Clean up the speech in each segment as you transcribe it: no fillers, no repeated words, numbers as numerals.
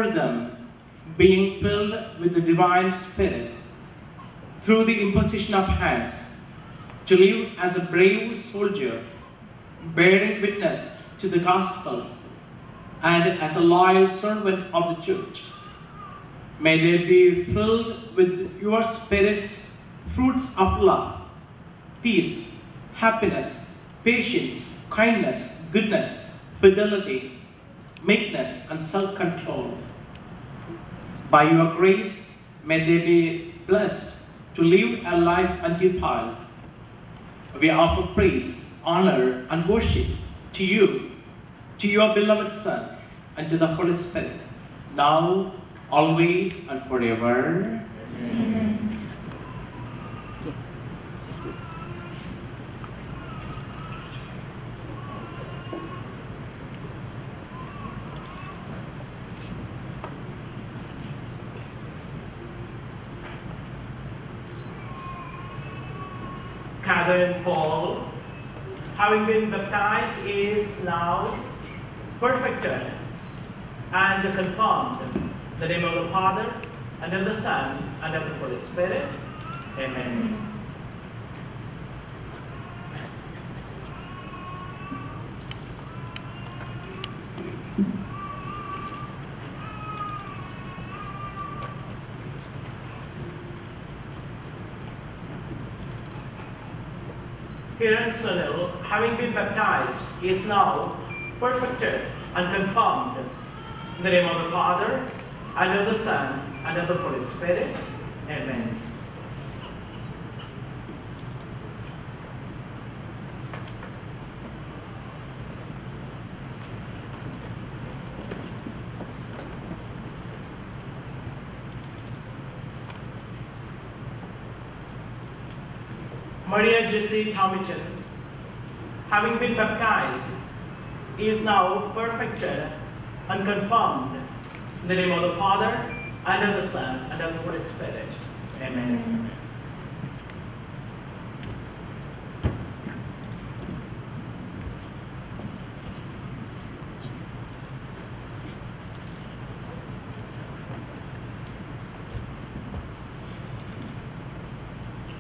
empower them, being filled with the divine Spirit, through the imposition of hands, to live as a brave soldier, bearing witness to the gospel, and as a loyal servant of the church. May they be filled with your Spirit's fruits of love, peace, happiness, patience, kindness, goodness, fidelity, meekness, and self-control. By your grace, may they be blessed to live a life undefiled. We offer praise, honor, and worship to you, to your beloved Son, and to the Holy Spirit, now, always, and forever. Amen. Catherine Paul, having been baptized, is now perfected and confirmed. In the name of the Father, and of the Son, and of the Holy Spirit. Amen. Kiran Sunil, having been baptized, is now perfected and confirmed. In the name of the Father, and of the Son, and of the Holy Spirit. Amen. Maria Jessie Tomiton, having been baptized, is now perfected and confirmed. In the name of the Father, and of the Son, and of the Holy Spirit. Amen.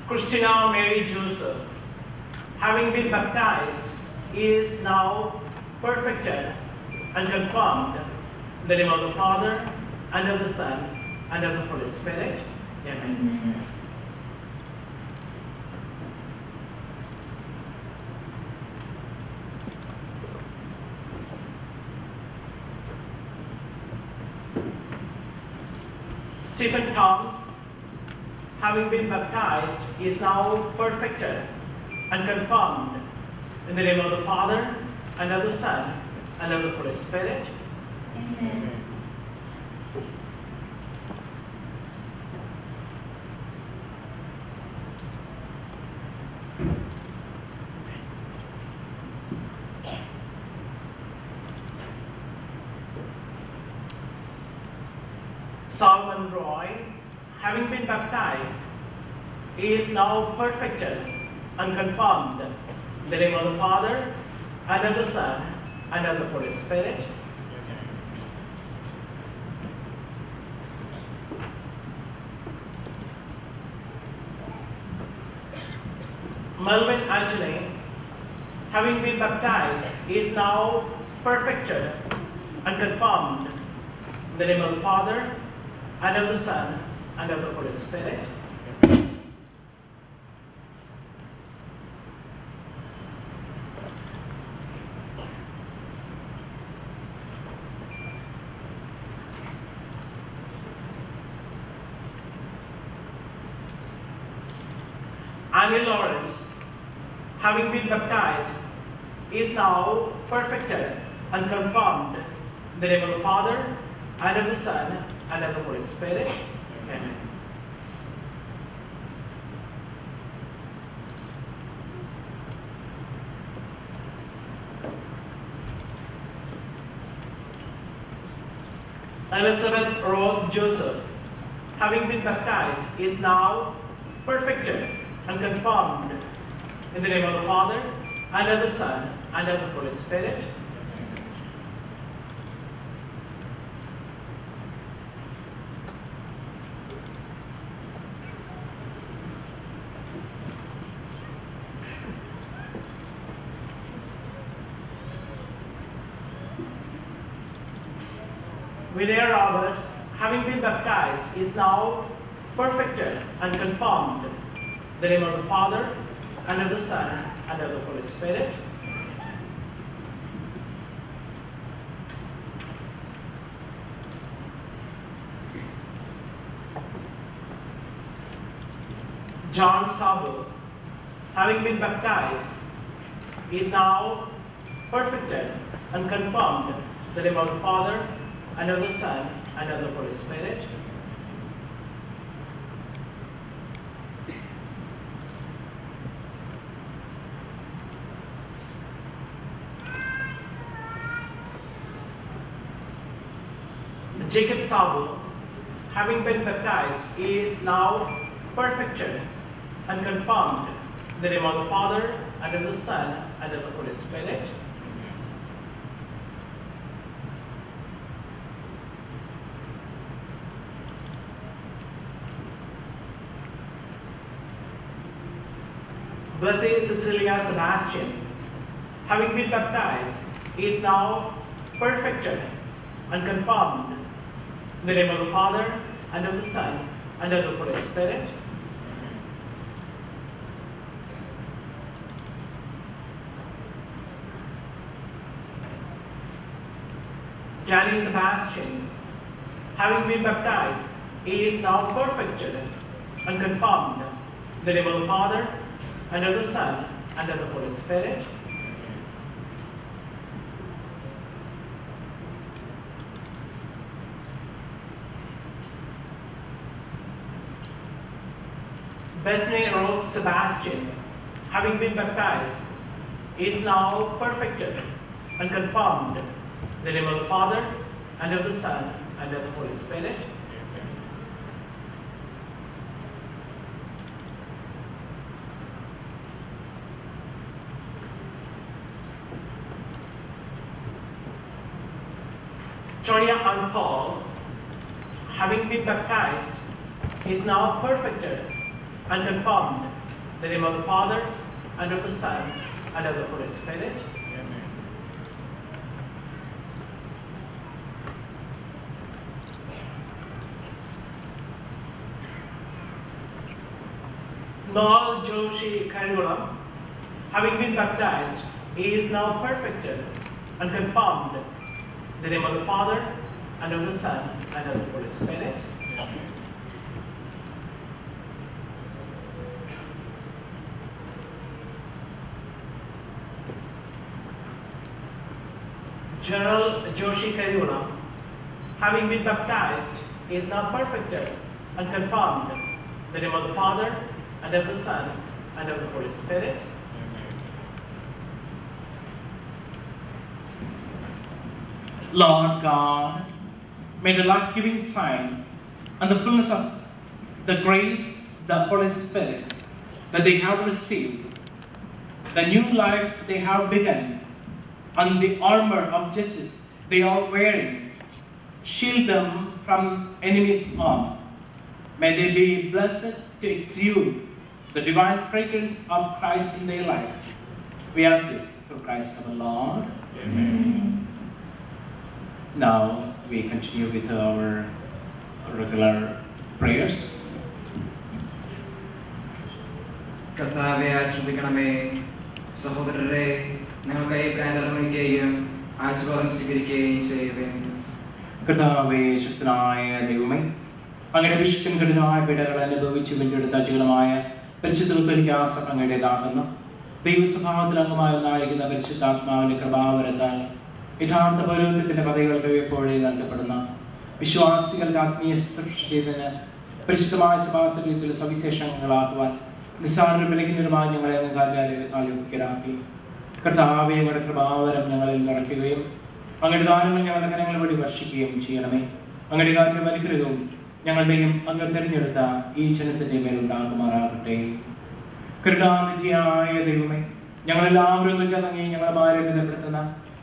Christina Mary Joseph, having been baptized, is now perfected and confirmed. In the name of the Father, and of the Son, and of the Holy Spirit. Amen. Stephen Thomas, having been baptized, is now perfected and confirmed. In the name of the Father, and of the Son, and of the Holy Spirit. Amen. Solomon Roy, having been baptized, is now perfected and confirmed. In the name of the Father, and of the Son, and of the Holy Spirit. Melvin Anthony, having been baptized, is now perfected and confirmed. In the name of the Father, and of the Son, and of the Holy Spirit. Annie Lawrence, having been baptized, is now perfected and confirmed. In the name of the Father, and of the Son, and of the Holy Spirit. Amen. Elizabeth Rose Joseph, having been baptized, is now perfected and confirmed. In the name of the Father, and of the Son, and of the Holy Spirit. Vinay Robert, having been baptized, is now perfected and confirmed. In the name of the Father, and of the Son, and of the Holy Spirit. John Sabu, having been baptized, is now perfected and confirmed. In the name of the Father, and of the Son, and of the Holy Spirit. Jacob Sabu, having been baptized, is now perfected and confirmed. In the name of the Father, and of the Son, and of the Holy Spirit. Blessed Cecilia Sebastian, having been baptized, is now perfected and confirmed. In the name of the Father, and of the Son, and of the Holy Spirit. Danny Sebastian, having been baptized, is now perfected and confirmed. In the name of the Father, and of the Son, and of the Holy Spirit. Besney Rose Sebastian, having been baptized, is now perfected and confirmed. In the name of the Father, and of the Son, and of the Holy Spirit. Tonya and Paul, having been baptized, is now perfected and confirmed. In the name of the Father, and of the Son, and of the Holy Spirit. Amen. Noel Joshi Karigulam, having been baptized, is now perfected and confirmed. In the name of the Father, and of the Son, and of the Holy Spirit. Gerald Joshi Karigulam, having been baptized, is now perfected and confirmed. In the name of the Father, and of the Son, and of the Holy Spirit. Lord God, may the life-giving sign and the fullness of the grace, the Holy Spirit, that they have received, the new life they have begun, and the armor of justice they are wearing, shield them from enemies' harm. May they be blessed to exude the divine fragrance of Christ in their life. We ask this through Christ our Lord. Amen. Now we continue with our regular prayers. കർത്താവെ ആശ്രദിക്കണമേ. സഹോദരരെ, ഞങ്ങൾക്കായി പ്രാർത്ഥനയ്ക്കുകയും ആശീർവാദം സ്വീകരിക്കുകയും ചെയ്യുവേൻ. കർത്താവേ, ശക്തനായ ദൈവമേ, അങ്ങയുടെ വിശുദ്ധനായ പീഡകൾ അനുഭവിച്ച് വീണ്ടെടുത്ത അജീർണമായ പരിശുദ്ധ സഭ അങ്ങയുടേതാകുന്നു. ദൈവസ്വഭാവത്തിൽ അംഗമായി ഒന്നായിരിക്കുന്ന പരിശുദ്ധാത്മാവിന്റെ കൃപാവരത്താൽ യഥാർത്ഥ പൗരോഹിത്യത്തിന്റെ പദവികൾക്ക് എപ്പോഴേ നൽകപ്പെടുന്ന വിശ്വാസികളുടെ ആത്മീയ ശുശ്രൂഷ ചെയ്തതിന് പരിശുദ്ധമായ സഭാസഭയിൽ സവിശേഷങ്ങളാക്കുവാൻ നിസ്സാര വിലകിനിരുമായി ഞങ്ങളെ കാര്യാലയത്താൽ യോഗ്യരാക്കി. കർത്താവേ, അങ്ങയുടെ കൃപാവരം ഞങ്ങളിൽ നിറയ്ക്കുകയും അങ്ങയുടെ ദാനങ്ങൾ ഞങ്ങളുടെ കരങ്ങൾ വഴി വർഷിക്കുകയും ചെയ്യണമേ. അങ്ങയുടെ കാര്യം അനുഗ്രഹവും ഞങ്ങളുടെയും അങ്ങ് തിരഞ്ഞെടുത്ത ഈ ജനത്തിന്റെ മേലുണ്ടാകുമാറാകട്ടെ. കരുണാനിധിയായ ദൈവമേ, ഞങ്ങളെല്ലാവരും ചേർന്നങ്ങി ഞങ്ങളെ മാരകപ്പെടുത്തുന്ന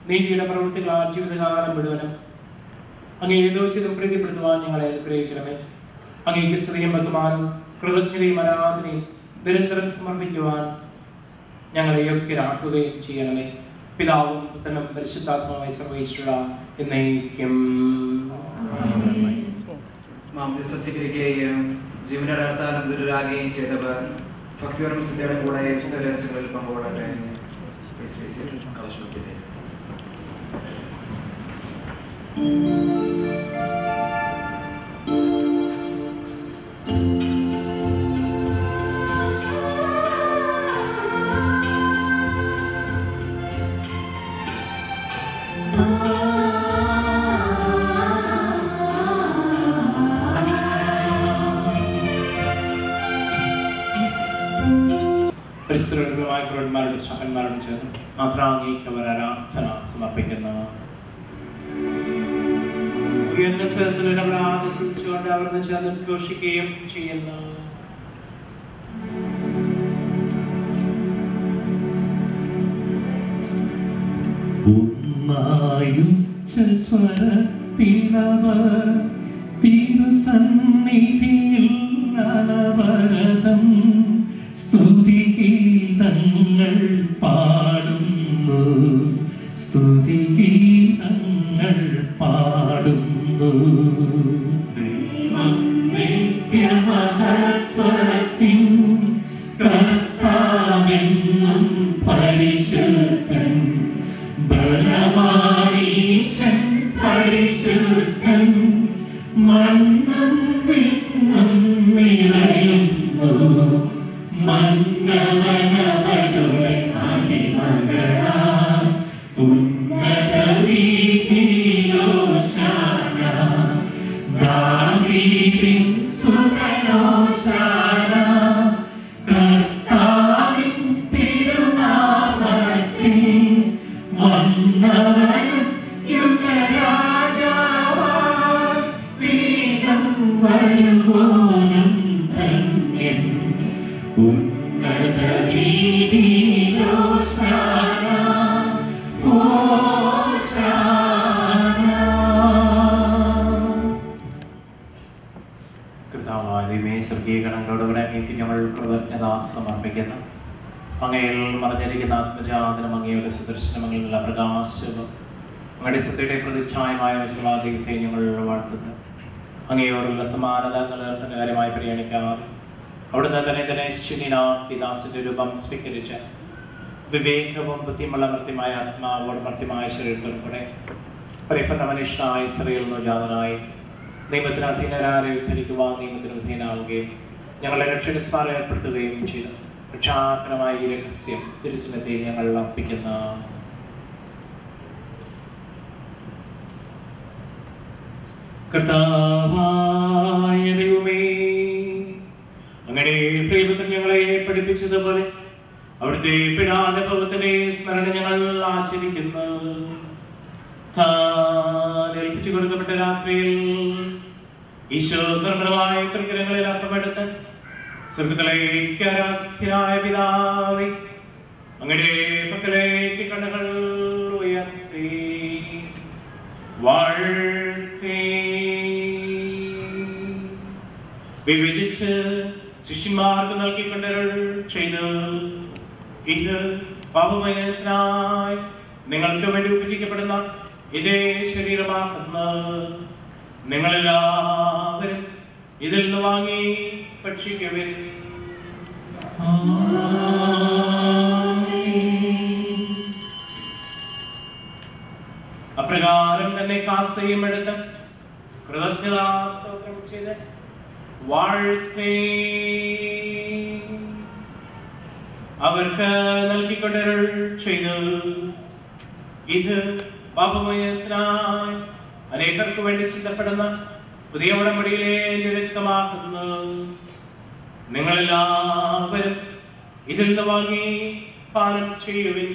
നീതിയുടെ പ്രവൃത്തികളാൽ ജീവിതകാലം മുഴുവനും അങ്ങേ ഏകോചിതം പ്രീതിപ്പെടുത്തുവാൻ ഞങ്ങളെ അനുഗ്രഹിക്കണമേ. അങ്ങേക്ക് സ്ത്രീയും ബഹുമാനവും കൃതജ്ഞതയും ആരാധനയും നിരന്തരം സമർപ്പിക്കുവാൻ ഞങ്ങളെ യോഗ്യരാക്കുകയും ചെയ്യണമേ. പിതാവും പുത്രനും പരിശുദ്ധാത്മാവായ സർവ്വേശ്വര എന്നേക്കും. മാംസം സ്വീകരിക്കുകയും ജീവന്റെ അടർത്താലും ദുരിതാകുകയും ചെയ്തവർ ഭക്തിപരം സിദ്ധയുടെ കൂടെ വിശുദ്ധ രഹസ്യങ്ങളിൽ പങ്കുകൊള്ളട്ടെ. പരിസ്ഥിതികളുമായ പ്രവന്മാരുടെ സഹന്മാരുടെ ചേർന്ന് മാത്രാംഗീകവർ ആരാധന സമർപ്പിക്കുന്നു. ഉയർന്ന സ്ഥലത്തിലൂടെ അവർ ആദർശിച്ചുകൊണ്ട് അവരുടെ ചേർന്ന് ഘോഷിക്കുകയും ചെയ്യുന്നു. തിരുസന്നിധിയിൽ അനവരതം സ്തുതിഗീതങ്ങൾ പാടുന്നു, സ്തുതിഗീതങ്ങൾ പാടുന്നു. നിത്യമഹത്വത്തിൻ കർത്താവെന്നും പരിശുദ്ധൻ, ബലവാനീശൻ പരിശുദ്ധൻ, മണ്ണും വിണ്ണും നിറയുന്നു. മന്നവനവരുടെ അണിമകളാൽ ഉന്നത വീതിയിലോശാന, ദാവീദിൻ സുതനോശാന, കർത്താവിൻ തിരുനാമത്തിൽ വന്നവനും യുഗരാജാവായി വീണ്ടും വരുവോനും ധന്യൻ. ഉന്നത വീതിയിലോശാന, ഹോശാന. കർത്താവായ ദൈവമേ, സ്വർഗീയഗണങ്ങളോടുകൂടെ അങ്ങേക്ക് ഞങ്ങൾ കൃതജ്ഞത സമർപ്പിക്കുന്നു. അങ്ങയിൽ മറഞ്ഞിരിക്കുന്ന ആത്മജാതനം, അങ്ങയുടെ സുദർശനമങ്ങിലുള്ള പ്രകാശവും അങ്ങയുടെ സത്യയുടെ പ്രതിച്ഛായമായ വിശ്വാദീയത്തെ ഞങ്ങൾ വാഴ്ത്തുന്നു. അങ്ങയോടുള്ള സമാനത നിലനിർത്തുന്ന കാര്യമായി പരിഗണിക്കാതെ അവിടുന്ന് തന്നെ ശൂന്യനാക്കി ദാസന്റെ രൂപം സ്വീകരിച്ച വിവേകവും ബുദ്ധിമുള്ള മർത്യമായ ആത്മാവോട് മർത്യമായ ശരീരത്തോടും കൂടെ പരിപൂർണ്ണ മനുഷ്യനായ സ്ത്രീയിൽ നിന്ന് ജാതനായി നിയമത്തിന് അധീനരാരെ ഉദ്ധരിക്കുവാൻ നിയമത്തിന് വിധേയനാവുകയും ഞങ്ങളുടെ രക്ഷയുടെ സ്മാരം ഏർപ്പെടുത്തുകയും ചെയ്തു. രക്ഷാകരമായ ഈ രഹസ്യം തിരുസന്നിധി ഞങ്ങൾ അർപ്പിക്കുന്ന കർത്താവായ ദൈവമേ, അങ്ങയുടെ പ്രിയപുത്രൻ ഞങ്ങളെ പഠിപ്പിച്ചതുപോലെ അവിടുത്തെ പീഡാനുഭവത്തിന്റെ സ്മരണ ഞങ്ങൾ ആചരിക്കുന്നു. താൻ ഏൽപ്പിച്ചു കൊടുക്കപ്പെട്ട രാത്രിയിൽ ഈശോ നിർമ്മലമായ തൃക്കരങ്ങളിൽ അപ്പമെടുത്ത് സ്വർഗ്ഗത്തിലേക്ക് ആരാധ്യനായ പിതാവേ, അങ്ങയുടെ പക്കലേക്ക് കണ്ണുകൾ ഉയർത്തി വാഴ്ത്തി വിഭജിച്ച് ശിഷ്യന്മാർക്ക് നൽകിക്കൊണ്ടരുൾ ചെയ്ത്, ഇത് പാപമോചനത്തിനായി നിങ്ങൾക്ക് വേണ്ടി ഉപയോഗിക്കപ്പെടുന്ന ഇതേ ശരീരമാകുന്നു. നിങ്ങളെല്ലാവരും ഇതിൽ നിന്ന് വാങ്ങി ഭക്ഷിക്കുവിൻ. അപ്രകാരം തന്നെ കാസയും എടുത്ത് കൃതജ്ഞതാസ്തോത്രം ചെയ്ത് വാഴ്ത്തി അവർക്ക് നൽകിക്കൊണ്ടരുൾ ചെയ്തു, ഇത് പാപമോചനത്തിനായി അനേകർക്ക് വേണ്ടി ചിന്തപ്പെടുന്ന പുതിയ ഉടമ്പടിയിലെ രക്തമാകുന്നു. നിങ്ങളെല്ലാവരും ഇതിൽ നിന്ന് വാങ്ങി പാനം ചെയ്യുവിൻ.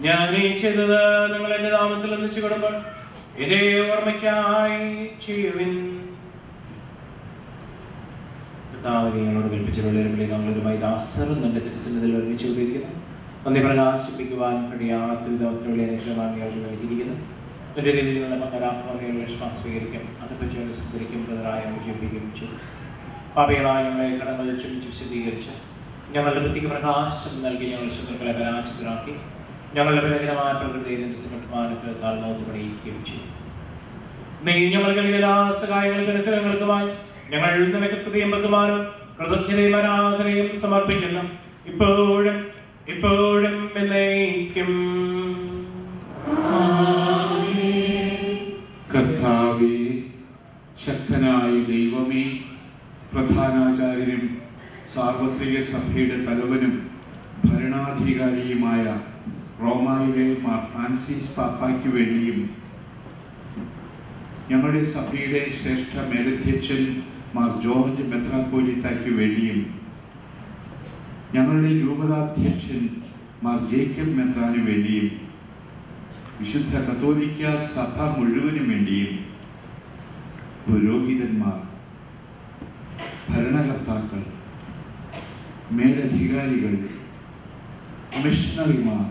ഞാൻ ഈ ചെയ്തത് നിങ്ങൾ എന്റെ നാമത്തിൽ ഒന്നിച്ചു കൊടുക്കുമ്പോൾ എന്റെ ഓർമ്മയ്ക്കായി ചെയ്യുവിൻ. ഞങ്ങളോട് കൽപ്പിച്ചിട്ടുള്ള ഞങ്ങളൊരുമായി ദാസറും എന്റെ തിരുസന്നിധിയിൽ ഒരുമിച്ച് കൊണ്ടിരിക്കുന്നു. നന്ദി പ്രകാശിപ്പിക്കുവാൻ കഴിയാത്തിരിക്കുന്നു. എന്റെ രീതിയിലുള്ള മകരാത്മകയുള്ള വിശ്വാസം സ്വീകരിക്കും, അതേപ്പറ്റി സംസ്കരിക്കും, പ്രതരായ വിജയിപ്പിക്കുകയും ചെയ്തു. പാപികളായ ഞങ്ങളെ കടങ്ങൾ ക്ഷമിച്ച് വിശദീകരിച്ച് ഞങ്ങളുടെ വൃത്തിക്ക് പ്രകാശം നൽകി ഞങ്ങൾ ശത്രുക്കളെ പരാജിതരാക്കി ഞങ്ങളുടെ ബലഹീനമായ പ്രകൃതിയെ നിന്റെ സമർത്ഥമാനത്തിൽ താഴ്ന്നോത്ത് പണിയിക്കുകയും ചെയ്യും. നീ ഞങ്ങൾ എല്ലാ സഹായങ്ങൾക്ക് അനുഗ്രഹങ്ങൾക്കുമായി ഞങ്ങൾ നിനക്ക് സ്തുതിയും ബഹുമാനവും കൃതജ്ഞതയും ആരാധനയും സമർപ്പിക്കുന്നു ഇപ്പോഴും ഇപ്പോഴും എന്നേക്കും. കർത്താവേ, ശക്തനായ ദൈവമേ, പ്രധാനാചാര്യനും സാർവത്രിക സഭയുടെ തലവനും ഭരണാധികാരിയുമായ റോമായിലെ മാർ ഫ്രാൻസിസ് പാപ്പായ്ക്ക് വേണ്ടിയും ഞങ്ങളുടെ സഭയുടെ ശ്രേഷ്ഠ മേലധ്യക്ഷൻ മാർ ജോർജ് മെത്രാപ്പോലീത്തായ്ക്ക് വേണ്ടിയും ഞങ്ങളുടെ രൂപതാധ്യക്ഷൻ മാർ ജേക്കബ് മെത്രാന് വേണ്ടിയും വിശുദ്ധ കത്തോലിക്ക സഭ മുഴുവനും വേണ്ടിയും പുരോഹിതന്മാർ, ഭരണകർത്താക്കൾ, മേലധികാരികൾ, മിഷണറിമാർ,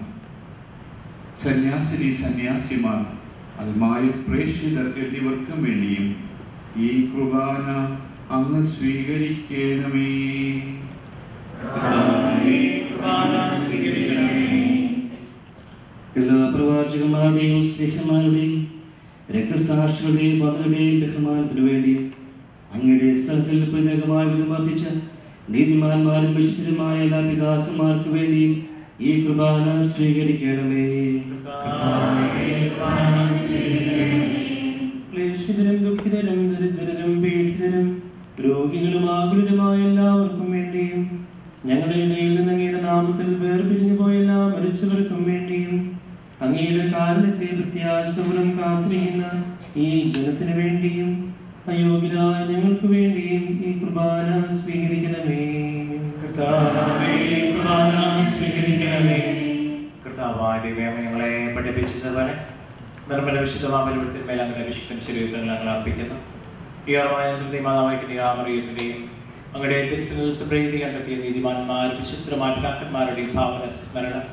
സന്യാസിമാർ, അൽമായ പ്രേക്ഷിതർ എന്നിവർക്കും വേണ്ടിയും ഈ കുർബാന അങ്ങ് സ്വീകരിക്കണമേ. എല്ലാ പ്രവാചകന്മാരുടെയും സ്നേഹന്മാരുടെയും രക്തസാക്ഷികളുടെയും മകളുടെയും ബഹുമാനത്തിനു വേണ്ടിയും അങ്ങയുടെ സ്ഥലത്തിൽ പ്രത്യേകമായ വിധം വർദ്ധിച്ച നീതിമാന്മാരും വിശുദ്ധരുമായ എല്ലാ പിതാക്കന്മാർക്ക് വേണ്ടിയും ഈ കുർബാന സ്വീകരിക്കണമേ. ക്ലേശിതരും ദുഃഖിതരും ദരിദ്രരും പീഡിതരും രോഗികളും ആകുലരുമായ എല്ലാവർക്കും വേണ്ടിയും ഞങ്ങളുടെ ഇടയിൽ നിന്ന് അങ്ങയുടെ നാമത്തിൽ വേർപിരിഞ്ഞു പോയ എല്ലാ മരിച്ചവർക്കും വേണ്ടിയും അങ്ങയുടെ കാരണത്തെ പ്രത്യാശപൂർവ്വം കാത്തിരിക്കുന്ന ഈ ജനത്തിനു വേണ്ടിയും അയോഗ്യരായ ഞങ്ങൾക്ക് വേണ്ടിയും ഈ കുർബാന സ്വീകരിക്കണമേ. ഞങ്ങളെ പഠിപ്പിച്ചതുപോലെ നിർമ്മല വിശുദ്ധമാപരിവൃത്തിന്മേൽ അങ്ങനെ വിശുദ്ധ ശരീരത്തിൽ ഞങ്ങൾ അർപ്പിക്കുന്നു. ഈ ഓർമ്മ മാതാവായിട്ടിന്റെയും അങ്ങയുടെ തിരുസന്നിധിയിൽ പ്രീതി കണ്ടെത്തിയ നീതിമാന്മാർ വിശുദ്ധമായ പിതാക്കന്മാരുടെയും ഭാവന സ്മരണം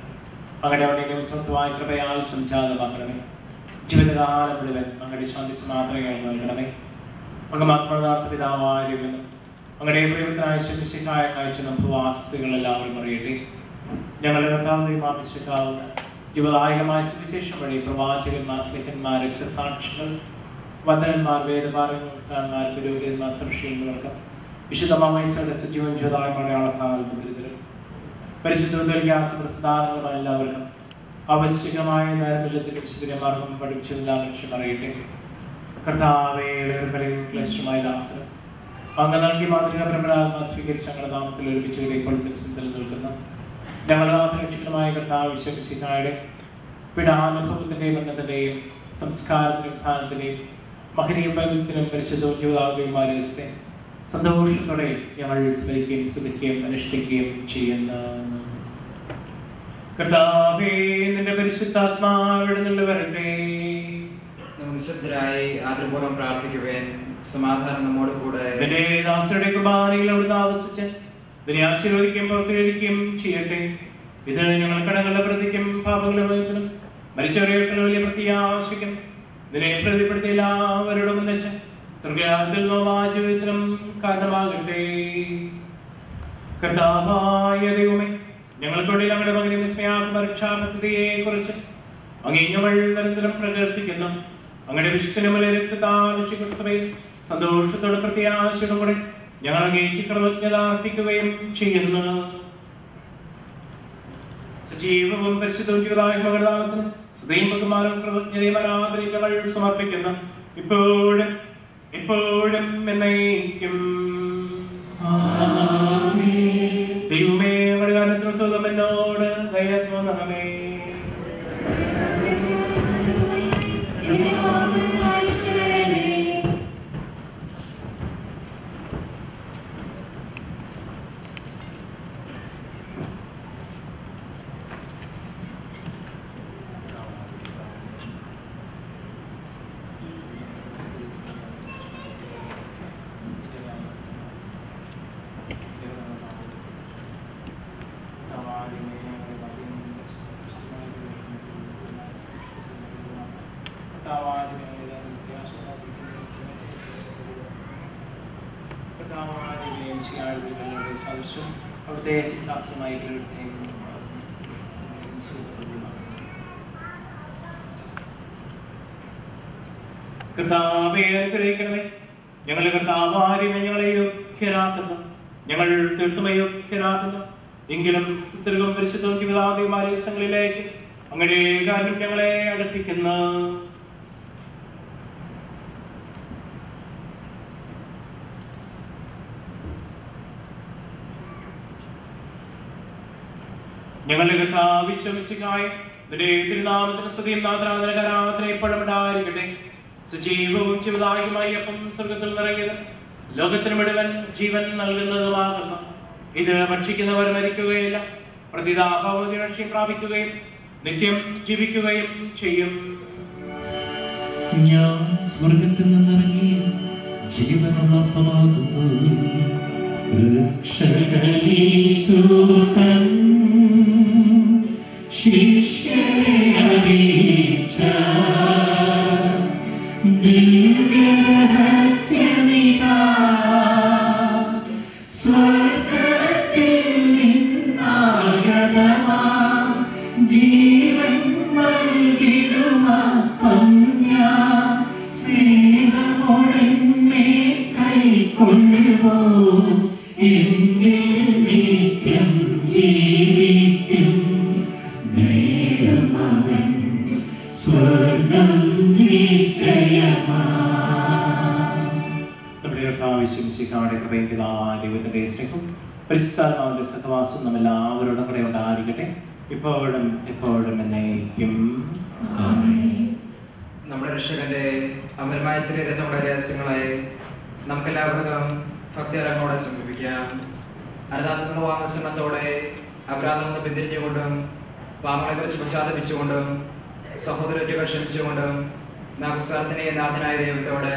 അങ്ങയുടെ സ്വന്തമായ കൃപയാൽ സംജാതമാക്കണമേ. ജീവിതകാലം മുഴുവൻ അങ്ങയുടെ ശാന്തി സമാധാനങ്ങൾ നൽകണമേ. അങ്ങ് മാത്രമല്ലാത്ത പിതാവായ ദൈവമെന്നും അങ്ങയുടെ പ്രിയപ്പെട്ടനായ ശിശിഹായ കാഴ്ച ഉപവാസികൾ എല്ലാവരും അറിയട്ടെ. ഞങ്ങളുടെ കർത്താവുന്ന ജീവദായകമായ സുവിശേഷം വഴി പ്രവാചകന്മാർ, സ്നേഹന്മാർ, രക്തസാക്ഷികൾ, വന്ദനന്മാർ, വേദപാരന്മാർ, പുരോഹിതന്മാർ, സർവ്വശീലർക്ക് വിശുദ്ധമായ സജീവൻ ജ്യോതായ മലയാളത്താൽ മുദ്രിതരും പരിശുദ്ധ എല്ലാവർക്കും ആവശ്യകമായ നേരമില്ലത്തിന്റെ വിശുദ്ധമാർഗം പഠിപ്പിച്ചതെല്ലാം ലക്ഷ്യം അറിയട്ടെ. കർത്താവേയും ക്ലേശമായ ദാസനം അങ്ങ് നൽകി മാതൃക പരമ്പരാത്മ സ്വീകരിച്ച ഞങ്ങളുടെ നാമത്തിൽ ഒരുമിച്ച് ഇപ്പോൾ തിരുസന്നിധിയിൽ നിൽക്കുന്ന ഞങ്ങളുടെ നാഥരക്ഷിതമായ കർത്താവ് വിശ്വസിഹായുടെ പീഡാനുഭവത്തിന്റെയും മരണത്തിന്റെയും സംസ്കാരത്തിനും സ്ഥാനത്തിന്റെയും മഹനീയ ബലത്തിനും പരിശുദ്ധവും ജീവിതാവുകയുമായ ദിവസത്തെ സന്തോഷത്തോടെ ഞങ്ങൾ സ്മരിക്കുകയും സ്തുതിക്കുകയും അനുഷ്ഠിക്കുകയും ചെയ്യുന്നു. കർത്താവേ, നിന്റെ പരിശുദ്ധാത്മാവിടെ നിന്ന് വരട്ടെ. നിശബ്ദരായി ആദരപൂർവ്വം പ്രാർത്ഥിക്കുവാൻ സമാധാനം നമ്മോട് കൂടെ. നിന്റെ ദാസരുടെ കുർബാനയിൽ അവിടുന്ന് ആവസിച്ച് നിന്നെ ആശീർവദിക്കുകയും പ്രവർത്തിക്കുകയും ചെയ്യട്ടെ. ഇത് ഞങ്ങൾ കടങ്ങളുടെ പ്രതിക്കും പാപങ്ങളും മരിച്ചവരെയൊക്കെ വലിയ പ്രത്യാശയ്ക്കും നിന്നെ പ്രതിപ്പെടുത്തിയ എല്ലാവരോടും ഒന്നിച്ച് സ്വർഗ്ഗത്തിൽ ജീവിതത്തിനും കാരണമാകട്ടെ. കർത്താവായ ദൈവമേ, ഞങ്ങൾക്കൂടെ ഞങ്ങളുടെ മകനെ വിസ്മയാത്മ രക്ഷാപദ്ധതിയെ കുറിച്ച് അങ്ങേ ഞങ്ങൾ നിരന്തരം പ്രകീർത്തിക്കുന്നു. അങ്ങയുടെ വിശുദ്ധനുമലെ രക്തതാനുഷ്ഠിക്കുന്ന സഭയിൽ സന്തോഷത്തോടെ പ്രത്യാശയോടും കൂടെ ഞങ്ങൾ അങ്ങേക്ക് കൃതജ്ഞത അർപ്പിക്കുകയും ചെയ്യുന്നു. സജീവവും പരിശുദ്ധവും ജീവിതമായ മകർദാനത്തിന് സ്തുതിയും ബഹുമാനവും കൃതജ്ഞതയും ആരാധനയും ഞങ്ങൾ സമർപ്പിക്കുന്നു ഇപ്പോഴും എപ്പോഴും എന്നേക്കും. ദൈവമേ, ഞങ്ങളുടെ കാരണത്തിനൊത്തം എന്നോട് ദയത്വം നൽകണമേ. അവിടുത്തെ സിദ്ധാന്തമായി കർത്താവേ അനുഗ്രഹിക്കണമേ. ഞങ്ങളുടെ കർത്താവാരും ഞങ്ങളെ യോഗ്യരാക്കുന്നു, ഞങ്ങൾ തീർത്തും അയോഗ്യരാക്കുന്നു. എങ്കിലും സ്ത്രീകളും പരിശുദ്ധവും ജീവിതാദിയുമായ ദിവസങ്ങളിലേക്ക് അങ്ങയുടെ കാര്യം ഞങ്ങളെ അടുപ്പിക്കുന്നു. ഞങ്ങളുടെ കർത്താവ് വിശ്വസിക്കായി നിന്റെ തിരുനാമത്തിന് സ്തുതിയും നാഥനാഥന കരാമത്തിന് എപ്പോഴും ഉണ്ടായിരിക്കട്ടെ. സജീവവും ജീവിതായുമായി അപ്പം സ്വർഗത്തിൽ നിറങ്ങിയത് ലോകത്തിന് മുഴുവൻ ജീവൻ നൽകുന്നതുമാകുന്നു. ഇത് ഭക്ഷിക്കുന്നവർ മരിക്കുകയില്ല, പ്രതിതാപവും പ്രാപിക്കുകയും നിത്യം ജീവിക്കുകയും ചെയ്യും. ഞാൻ സ്വർഗത്തിൽ നിന്നിറങ്ങി ജീവനുള്ള അപ്പമാകുന്നു. ശിഷ്യരെ അറിയിച്ച ദിവ്യരഹസ്യമിതാ, സ്വർഗത്തിൽ നിന്നാഗതമാം ജീവൻ നൽകിടുമപ്പം ഞാൻ സ്നേഹമോടെന്നെ കൈക്കൊള്ളുവോ, എന്നിൽ നിത്യം ജീവിക്കും. നേടുമവൻ സ്വർഗം നിശ്ചയമാ. ദൈവത്തിന്റെ സ്നേഹം പരിശുദ്ധാത്മാവിന്റെ സഹവാസം നമ്മെല്ലാവരോടും കൂടെ ഉണ്ടായിരിക്കട്ടെ, ഇപ്പോഴും എപ്പോഴും എന്നേക്കും. നമ്മുടെ രക്ഷകന്റെ അമരമായ ശരീരത്തിന്റെ രഹസ്യങ്ങളെ നമുക്കെല്ലാവർക്കും ഭക്തിയരങ്ങോടെ സമീപിക്കാം. അനതാത്മകമായ ശ്രമത്തോടെ അപരാധം പിന്തിരിഞ്ഞുകൊണ്ടും പാപങ്ങളെ കുറിച്ച് പശ്ചാത്തപിച്ചുകൊണ്ടും സഹോദരറ്റുകൾ ക്ഷമിച്ചുകൊണ്ടും നാം പുസ്തകത്തിനെ നാഥനായ ദൈവത്തോട്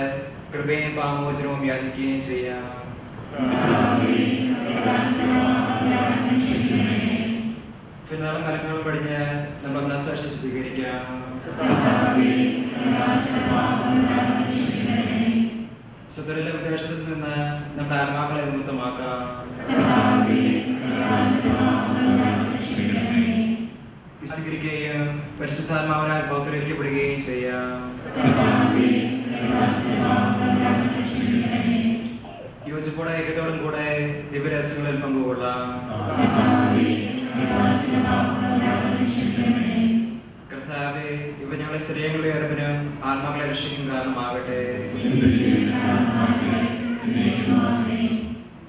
കൃപയും പാമോചനവും യാചിക്കുകയും ചെയ്യാം. പിന്നാളും കലങ്ങളും പടിഞ്ഞ് നമ്മുടെ മനസ്സാക്ഷി സ്വീകരിക്കാം. സുതരിലെ ഉദ്ദേശത്തിൽ നിന്ന് നമ്മുടെ ആത്മാക്കളെ വിമുക്തമാക്കാം. വിശുദ്ധീകരിക്കുകയും പരിശുദ്ധാത്മാവിനാൽ പൗത്രീകരിക്കപ്പെടുകയും ചെയ്യാം. യോജിപ്പോടെ ഐക്യത്തോടും കൂടെ ദിവ്യരഹസ്യങ്ങളിൽ പങ്കുകൊള്ളാം. കർത്താവേ, ഇവ ഞങ്ങളുടെ ശരീരങ്ങളുടെ അറിവിനും ആത്മാക്കളെ രക്ഷിക്കും കാരണമാകട്ടെ.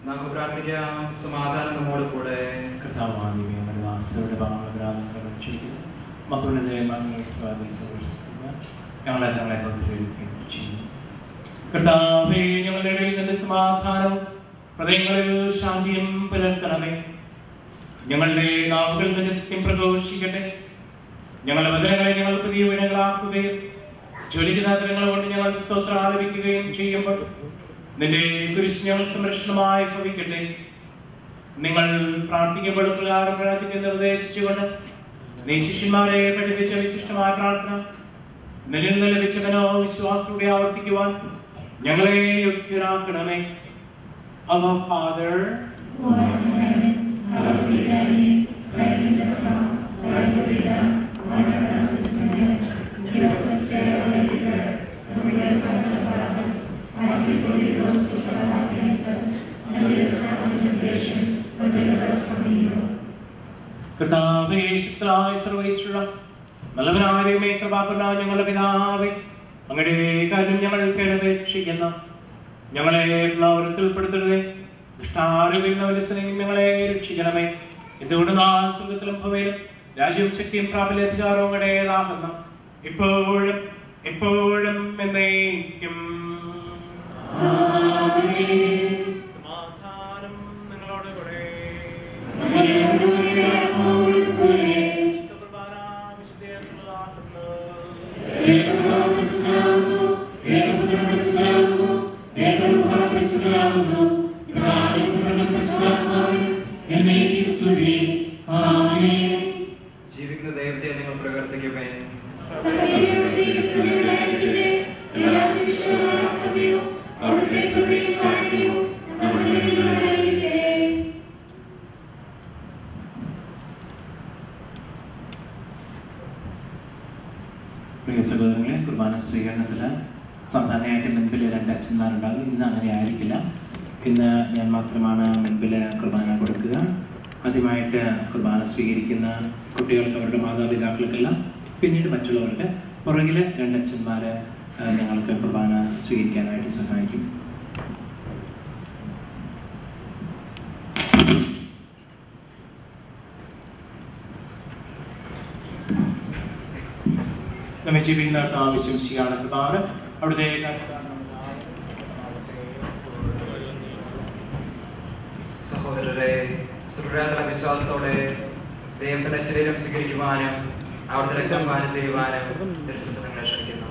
നമുക്ക് പ്രാർത്ഥിക്കാം. സമാധാനം നമ്മോട് കൂടെ. കർത്താവേ, ഞങ്ങളുടെ ഇടയിൽ നിന്ന് സമാധാനവും ഹൃദയങ്ങളിൽ ശാന്തിയും പുലർത്തണമേ. ഞങ്ങളുടെ നാവുകളിൽ നിന്ന് സത്യം പ്രഘോഷിക്കട്ടെ. ഞങ്ങളുടെ വചനങ്ങളെ ഞങ്ങൾ പുതിയ വീടുകളാക്കുകയും ജ്വലിക്കുന്ന തരങ്ങൾ കൊണ്ട് ഞങ്ങൾ സ്തോത്രം ആലപിക്കുകയും ചെയ്യുമ്പോൾ നിന്റെ കുരിശ് ഞങ്ങൾ സംരക്ഷണമായി ഭവിക്കട്ടെ. നിങ്ങൾ പ്രാർത്ഥിക്കപ്പെടും പ്രകാരം പ്രാർത്ഥിക്കുന്ന നിർദ്ദേശിച്ചുകൊണ്ട് നീ ശിഷ്യന്മാരെ പഠിപ്പിച്ച വിശിഷ്ടമായ പ്രാർത്ഥന നിന്നിൽ നിന്ന് ലഭിച്ചവനോ വിശ്വാസത്തോടെ ആവർത്തിക്കുവാൻ ഞങ്ങളെ യോഗ്യരാക്കണമേ. Our Father, കർത്താവേ, ശുദ്ധനായ സർവ്വേശ്വര നല്ലവനായ ദൈവമേ, കൃപാപൂർണ്ണനായ ഞങ്ങളുടെ പിതാവേ, അങ്ങയുടെ കാര്യം ഞങ്ങൾ കേടപേക്ഷിക്കുന്നു. ഞങ്ങളെ പ്ലാവരത്തിൽ ഉൾപ്പെടുത്തരുതേ, ദുഷ്ടാരൂപികളുടെ സ്നേഹം ഞങ്ങളെ രക്ഷിക്കണമേ. എന്തുകൊണ്ട് നാം സ്വർഗ്ഗത്തിലും ഭൂമിയിലും രാജ്യവും ശക്തിയും പ്രാബല്യ അധികാരവും അങ്ങയുടേതാകുന്നു, ഇപ്പോഴും എപ്പോഴും എന്നേക്കും. സമാധാനം നിങ്ങളോട് കൂടെ. ജീവിക്കുന്ന ദൈവത്തെ നിങ്ങൾ പ്രവർത്തിക്കുമേ. പ്രിയ സഹോദരങ്ങളെ, കുർബാന സ്വീകരണത്തിൽ സാധാരണയായിട്ട് മുൻപിൽ 2 അച്ഛന്മാരുണ്ടാകും. ഇന്ന് അങ്ങനെ ആയിരിക്കില്ല. ഇന്ന് ഞാൻ മാത്രമാണ് മുൻപിൽ കുർബാന കൊടുക്കുക. ആദ്യമായിട്ട് കുർബാന സ്വീകരിക്കുന്ന കുട്ടികൾക്ക് അവരുടെ മാതാപിതാക്കൾക്കെല്ലാം, പിന്നീട് മറ്റുള്ളവർക്ക് പുറകിൽ 2 അച്ഛന്മാർ ഞങ്ങൾക്ക് കുർബാന സ്വീകരിക്കാനായിട്ട് സഹായിക്കും. നമ്മെ ജീവിക്കുന്ന ആവശ്യം ചെയ്യാനുള്ള കൃപാണ്. അവിടുത്തെ സഹോദരരെ, സുപ്രധാന വിശ്വാസത്തോടെ ദൈവത്തിന്റെ ശരീരം സ്വീകരിക്കുവാനും അവിടുത്തെ രക്തം പാനം ചെയ്യുവാനും തിരുസഭ നിങ്ങളെ ക്ഷണിക്കുന്നു.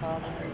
Father,